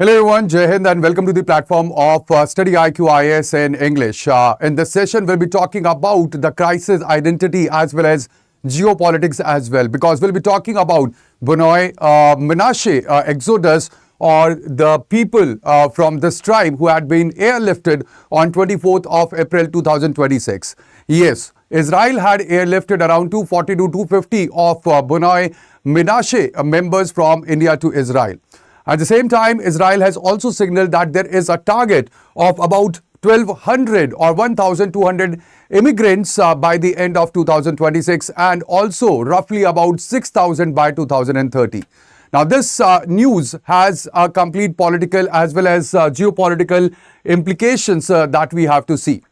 Hello everyone, Jai Hind and welcome to the platform of StudyIQIAS in English. In this session, we'll be talking about the crisis identity as well as geopolitics as well, because we'll be talking about Bnei Menashe exodus, or the people from this tribe who had been airlifted on 24th of April 2026. Yes, Israel had airlifted around 240 to 250 of Bnei Menashe members from India to Israel. At the same time, Israel has also signaled that there is a target of about 1,200 or 1,200 immigrants by the end of 2026 and also roughly about 6,000 by 2030. Now, this news has complete political as well as geopolitical implications that we have to see.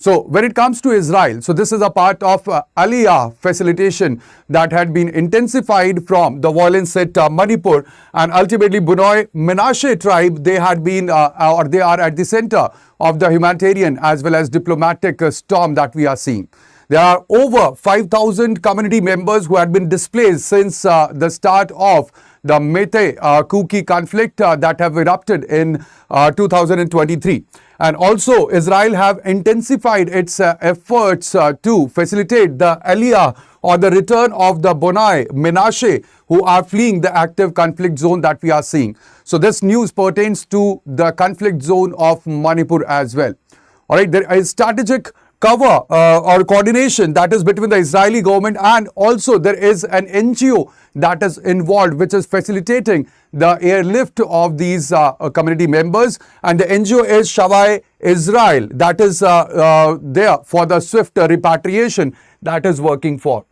So when it comes to Israel, so this is a part of Aliyah facilitation that had been intensified from the violence at Manipur, and ultimately Bnei Menashe tribe, they had been or they are at the center of the humanitarian as well as diplomatic storm that we are seeing. There are over 5,000 community members who had been displaced since the start of the Mete-Kuki conflict that have erupted in 2023. And also, Israel have intensified its efforts to facilitate the aliyah or the return of the Bnei Menashe who are fleeing the active conflict zone that we are seeing. So this news pertains to the conflict zone of Manipur as well. All right, there is strategic cover or coordination that is between the Israeli government, and also there is an NGO that is involved which is facilitating the airlift of these community members, and the NGO is StudyIQIAS that is there for the swift repatriation that is working for.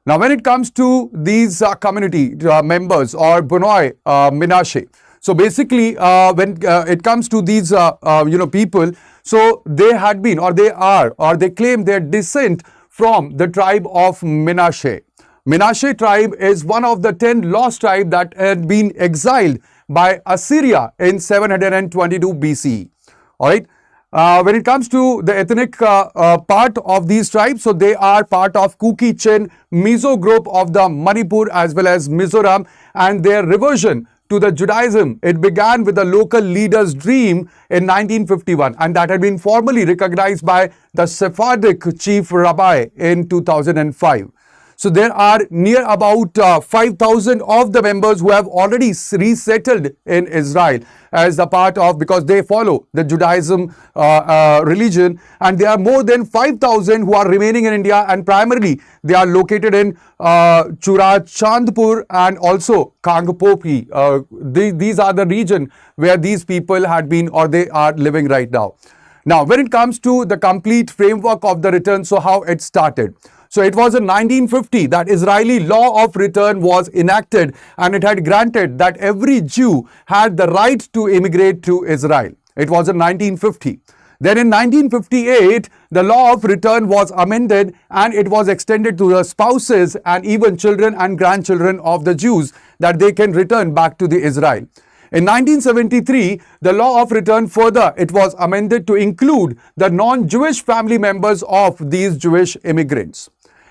Now, when it comes to these community members or Bnei Menashe, so basically when it comes to these people, so they had been or they are or they claim their descent from the tribe of Menashe. Menashe tribe is one of the 10 lost tribes that had been exiled by Assyria in 722 BCE. All right. When it comes to the ethnic part of these tribes, so they are part of Kuki-Chen Mizo group of the Manipur as well as Mizoram, and their reversion to the Judaism, it began with the local leader's dream in 1951, and that had been formally recognized by the Sephardic chief rabbi in 2005. So there are near about 5,000 of the members who have already resettled in Israel as a part of, because they follow the Judaism religion, and there are more than 5,000 who are remaining in India, and primarily they are located in Churachandpur and also Kangpopi. These are the region where these people had been or they are living right now. Now, when it comes to the complete framework of the return, so how it started. So it was in 1950 that Israeli law of return was enacted, and it had granted that every Jew had the right to immigrate to Israel. It was in 1950. Then in 1958, the law of return was amended, and it was extended to the spouses and even children and grandchildren of the Jews that they can return back to the Israel. In 1973, the law of return further, it was amended to include the non-Jewish family members of these Jewish immigrants.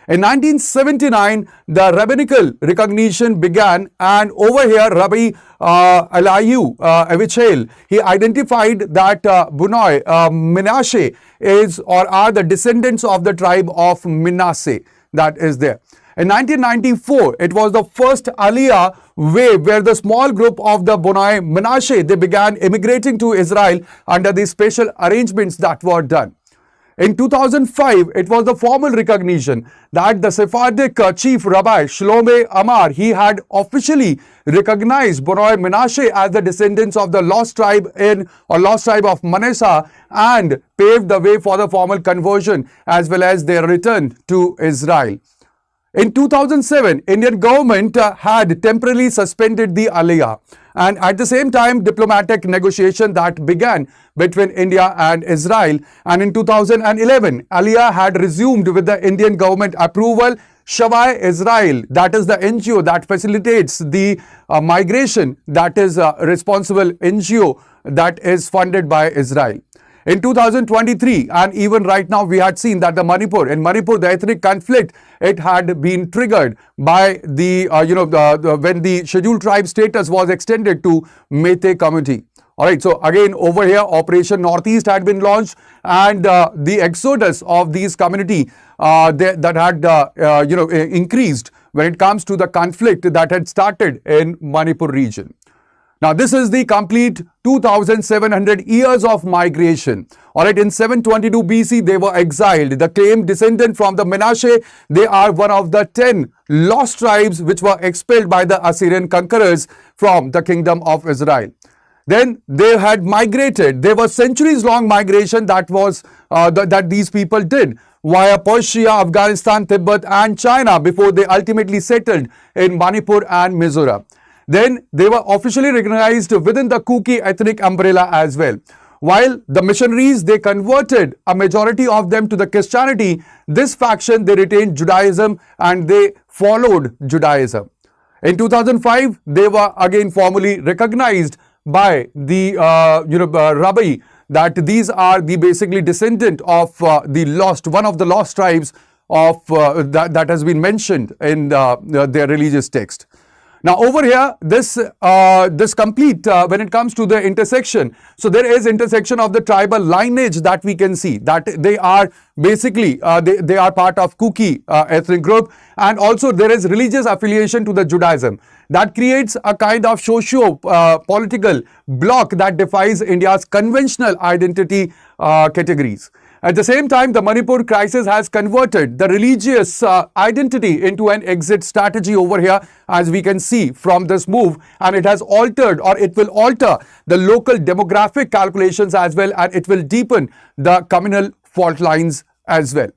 In 1979, the rabbinical recognition began, and over here, Rabbi Avichail, he identified that Bnei Menashe is or are the descendants of the tribe of Menashe that is there. In 1994, it was the first Aliyah wave where the small group of the Bnei Menashe, they began immigrating to Israel under the special arrangements that were done. In 2005, it was the formal recognition that the Sephardic chief rabbi Shlomo Amar, he had officially recognized Bnei Menashe as the descendants of the lost tribe of Manasseh, and paved the way for the formal conversion as well as their return to Israel. In 2007, Indian government had temporarily suspended the Aliyah, and at the same time, diplomatic negotiation that began between India and Israel. And in 2011, Aliyah had resumed with the Indian government approval. StudyIQIAS, that is the NGO that facilitates the migration, that is a responsible NGO that is funded by Israel. In 2023, and even right now, we had seen that in Manipur, the ethnic conflict, it had been triggered by the, when the scheduled tribe status was extended to Meitei community. All right, so again, over here, Operation Northeast had been launched, and the exodus of these community that had, increased when it comes to the conflict that had started in Manipur region. Now, this is the complete 2,700 years of migration. All right, in 722 BC, they were exiled. The claimed descendant from the Menashe, they are one of the 10 lost tribes which were expelled by the Assyrian conquerors from the kingdom of Israel. Then they had migrated. There was centuries-long migration that was that these people did via Persia, Afghanistan, Tibet, and China before they ultimately settled in Manipur and Mizoram. Then they were officially recognized within the Kuki ethnic umbrella as well. While the missionaries, they converted a majority of them to the Christianity, this faction, they retained Judaism and they followed Judaism. In 2005, they were again formally recognized by the rabbi that these are the basically descendant of one of the lost tribes of that has been mentioned in their religious text. Now over here, this complete when it comes to the intersection, so there is intersection of the tribal lineage that we can see that they are basically they are part of Kuki ethnic group, and also there is religious affiliation to the Judaism that creates a kind of socio-political bloc that defies India's conventional identity categories. At the same time, the Manipur crisis has converted the religious identity into an exit strategy over here, as we can see from this move, and it has altered, or it will alter, the local demographic calculations as well, and it will deepen the communal fault lines as well.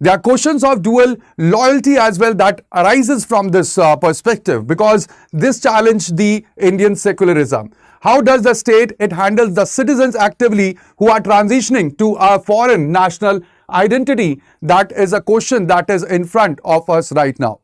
There are questions of dual loyalty as well that arises from this perspective, because this challenged the Indian secularism. How does the state, it handles the citizens actively who are transitioning to a foreign national identity? That is a question that is in front of us right now.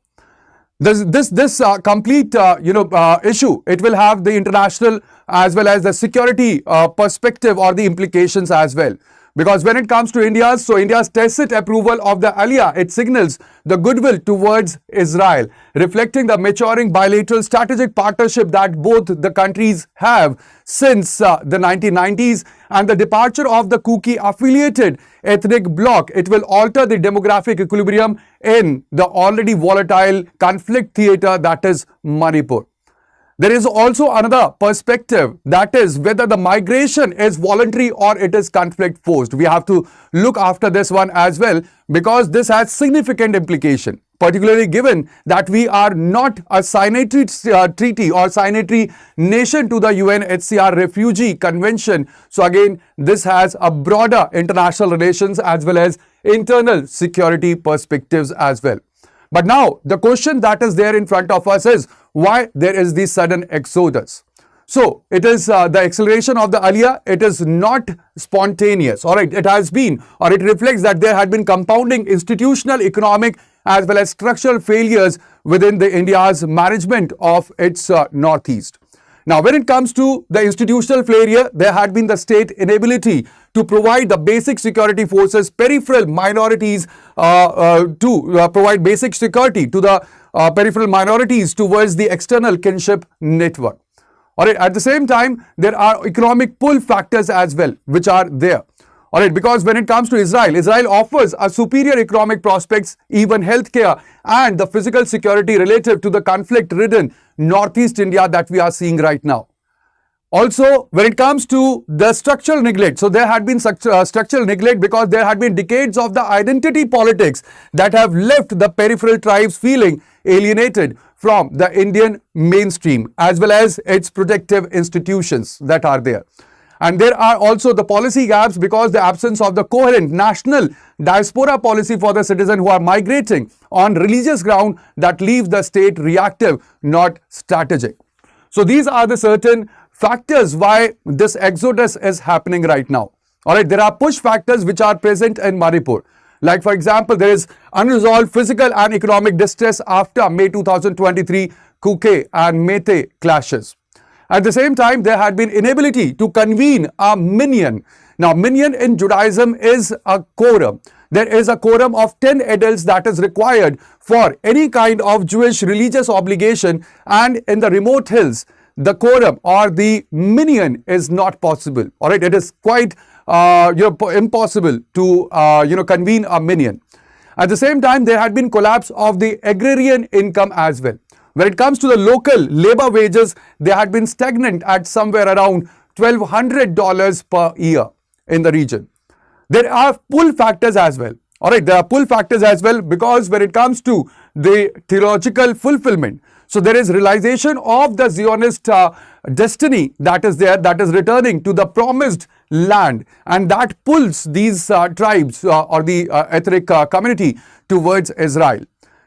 This complete issue, it will have the international as well as the security perspective or the implications as well. Because when it comes to India's tacit approval of the Aliyah, it signals the goodwill towards Israel, reflecting the maturing bilateral strategic partnership that both the countries have since the 1990s, and the departure of the Kuki affiliated ethnic bloc, it will alter the demographic equilibrium in the already volatile conflict theater that is Manipur. There is also another perspective, that is whether the migration is voluntary or it is conflict forced. We have to look after this one as well, because this has significant implication, particularly given that we are not a signatory treaty or signatory nation to the UNHCR Refugee Convention. So again, this has a broader international relations as well as internal security perspectives as well. But now the question that is there in front of us is why there is this sudden exodus. So it is the acceleration of the Aliyah. It is not spontaneous. All right, it has been, or it reflects that there had been compounding institutional, economic as well as structural failures within the India's management of its northeast. Now, when it comes to the institutional failure, there had been the state inability to provide the basic security forces, peripheral minorities to provide basic security to the peripheral minorities towards the external kinship network. All right, at the same time, there are economic pull factors as well, which are there. All right, because when it comes to Israel offers a superior economic prospects, even healthcare and the physical security relative to the conflict-ridden Northeast India that we are seeing right now. Also, when it comes to the structural neglect, so there had been structural neglect because there had been decades of the identity politics that have left the peripheral tribes feeling alienated from the Indian mainstream as well as its protective institutions that are there. And there are also the policy gaps because the absence of the coherent national diaspora policy for the citizen who are migrating on religious ground that leave the state reactive, not strategic. So these are the certain factors why this exodus is happening right now. All right, there are push factors which are present in Manipur. Like for example, there is unresolved physical and economic distress after May 2023 Kuki and Meitei clashes. At the same time, there had been inability to convene a minyan Now, minyan in Judaism is a quorum. There is a quorum of 10 adults that is required for any kind of Jewish religious obligation, and in the remote hills, the quorum or the minyan is not possible. All right, it is quite impossible to convene a minyan. At the same time, there had been collapse of the agrarian income as well. When it comes to the local labor wages, they had been stagnant at somewhere around $1,200 per year in the region. There are pull factors as well. All right, there are pull factors as well, because when it comes to the theological fulfillment, so there is realization of the Zionist destiny that is there, that is returning to the promised land, and that pulls these tribes or the ethnic community towards Israel.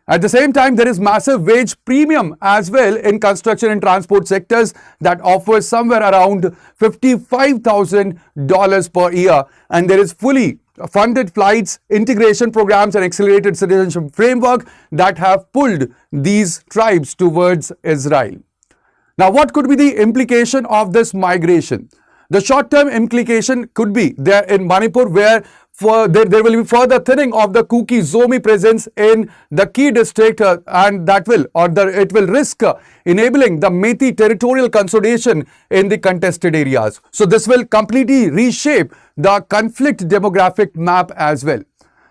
At the same time, there is massive wage premium as well in construction and transport sectors that offers somewhere around $55,000 per year, and there is fully funded flights, integration programs and accelerated citizenship framework that have pulled these tribes towards Israel. Now, what could be the implication of this migration? The short-term implication could be there in Manipur, where there will be further thinning of the Kuki Zomi presence in the key district, and that it will risk enabling the Methi territorial consolidation in the contested areas. So this will completely reshape the conflict demographic map as well.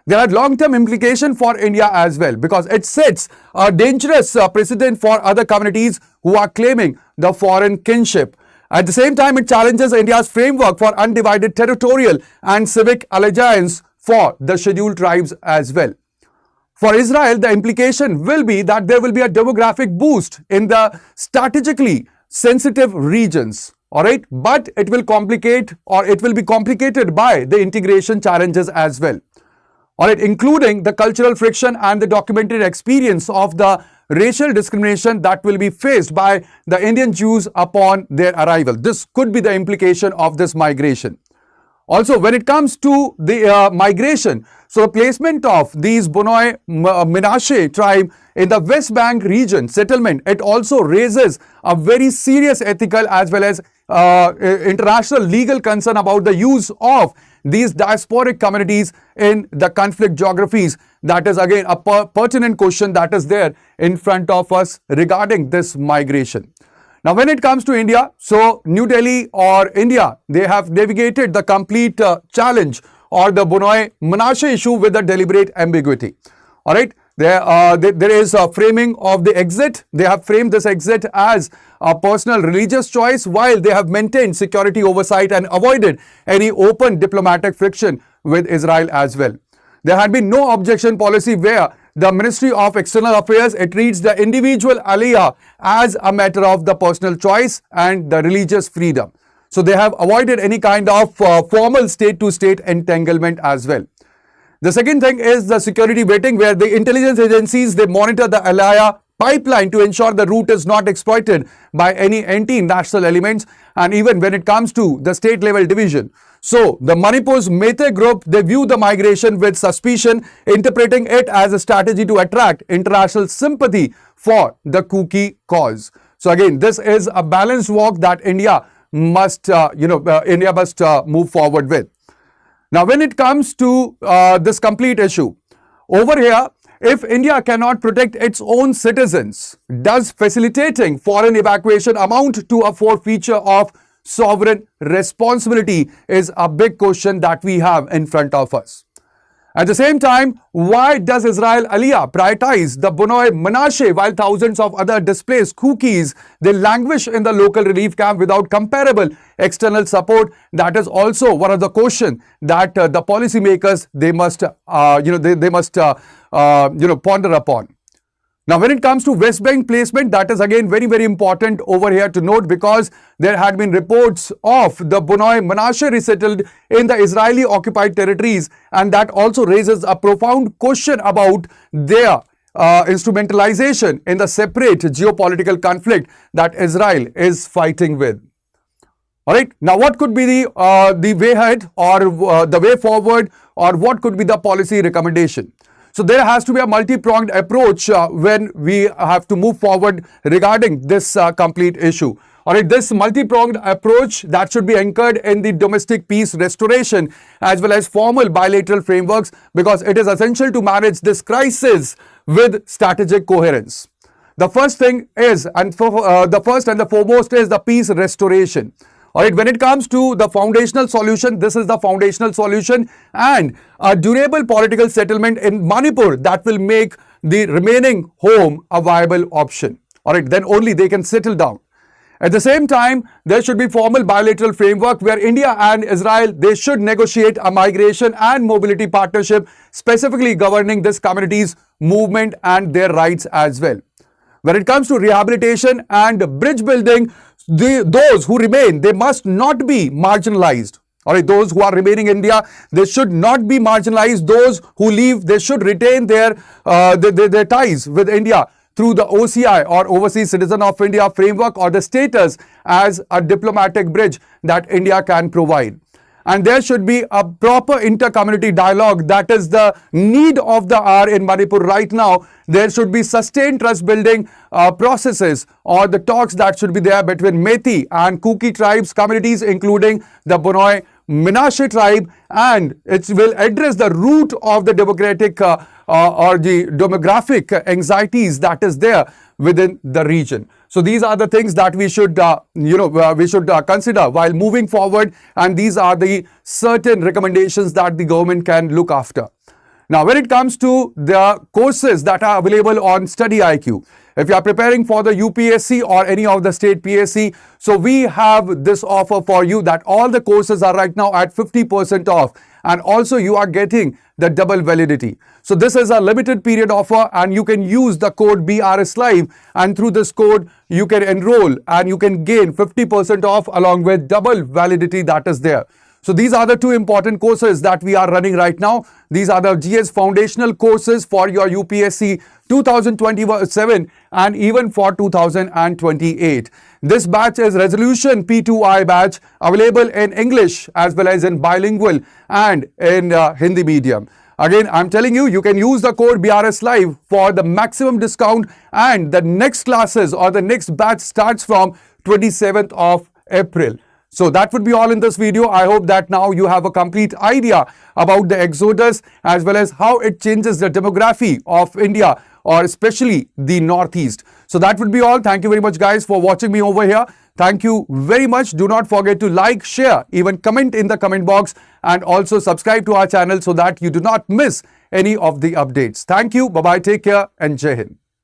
There are long-term implications for India as well, because it sets a dangerous precedent for other communities who are claiming the foreign kinship. At the same time, it challenges India's framework for undivided territorial and civic allegiance for the scheduled tribes as well. For Israel, the implication will be that there will be a demographic boost in the strategically sensitive regions. All right, but it will be complicated by the integration challenges as well. All right, including the cultural friction and the documented experience of the racial discrimination that will be faced by the Indian Jews upon their arrival. This could be the implication of this migration. Also, when it comes to the migration, so the placement of these Bnei Menashe tribe in the West Bank region settlement, it also raises a very serious ethical as well as international legal concern about the use of these diasporic communities in the conflict geographies. That is again a pertinent question that is there in front of us regarding this migration. Now, when it comes to India, so New Delhi or India, they have navigated the complete challenge or the Bnei Menashe issue with a deliberate ambiguity. All right, there is a framing of the exit. They have framed this exit as a personal religious choice, while they have maintained security oversight and avoided any open diplomatic friction with Israel as well. There had been no objection policy where the Ministry of External Affairs, it treats the individual aliyah as a matter of the personal choice and the religious freedom. So they have avoided any kind of formal state-to-state entanglement as well. The second thing is the security vetting, where the intelligence agencies, they monitor the aliyah pipeline to ensure the route is not exploited by any anti-national elements, and even when it comes to the state level division. So the Manipur's Meitei group, they view the migration with suspicion, interpreting it as a strategy to attract international sympathy for the Kuki cause. So again, this is a balanced walk that India must move forward with. Now, when it comes to this complete issue, over here, if India cannot protect its own citizens, does facilitating foreign evacuation amount to a forfeiture of sovereign responsibility is a big question that we have in front of us. At the same time, why does Israelaliyah prioritize the Bnei Menashe while thousands of other displaced Kukis, they languish in the local relief camp without comparable external support? That is also one of the questions that the policymakers, they must ponder upon. Now, when it comes to West Bank placement, that is again very, very important over here to note, because there had been reports of the Bnei Menashe resettled in the Israeli occupied territories, and that also raises a profound question about their instrumentalization in the separate geopolitical conflict that Israel is fighting with. All right. Now, what could be the way ahead or the way forward, or what could be the policy recommendation? So there has to be a multi-pronged approach when we have to move forward regarding this complete issue. All right, this multi-pronged approach that should be anchored in the domestic peace restoration as well as formal bilateral frameworks, because it is essential to manage this crisis with strategic coherence. The first thing is, the first and the foremost is the peace restoration. All right, when it comes to the foundational solution, this is the foundational solution, and a durable political settlement in Manipur that will make the remaining home a viable option. All right, then only they can settle down. At the same time, there should be formal bilateral framework where India and Israel, they should negotiate a migration and mobility partnership specifically governing this community's movement and their rights as well. When it comes to rehabilitation and bridge building, those who remain, they must not be marginalized. All right, those who are remaining in India, they should not be marginalized. Those who leave, they should retain their ties with India through the OCI or Overseas Citizen of India framework or the status as a diplomatic bridge that India can provide. And there should be a proper inter-community dialogue. That is the need of the hour in Manipur right now. There should be sustained trust-building processes or the talks that should be there between Methi and Kuki tribes communities, including the Bnei Menashe tribe, and it will address the root of the democratic or the demographic anxieties that is there within the region. So these are the things that we should, consider while moving forward, and these are the certain recommendations that the government can look after. Now, when it comes to the courses that are available on StudyIQ, if you are preparing for the UPSC or any of the state PSC, so we have this offer for you that all the courses are right now at 50% off, and also you are getting the double validity. So this is a limited period offer, and you can use the code BRSLive, and through this code you can enroll and you can gain 50% off along with double validity that is there. So these are the two important courses that we are running right now. These are the GS foundational courses for your UPSC 2027 and even for 2028. This batch is Resolution P2I batch, available in English as well as in bilingual and in Hindi medium. Again, I'm telling you, you can use the code BRSLive for the maximum discount, and the next classes or the next batch starts from 27th of April. So that would be all in this video. I hope that now you have a complete idea about the exodus as well as how it changes the demography of India, or especially the Northeast. So that would be all. Thank you very much, guys, for watching me over here. Thank you very much. Do not forget to like, share, even comment in the comment box, and also subscribe to our channel so that you do not miss any of the updates. Thank you. Bye-bye. Take care and Jai Hind.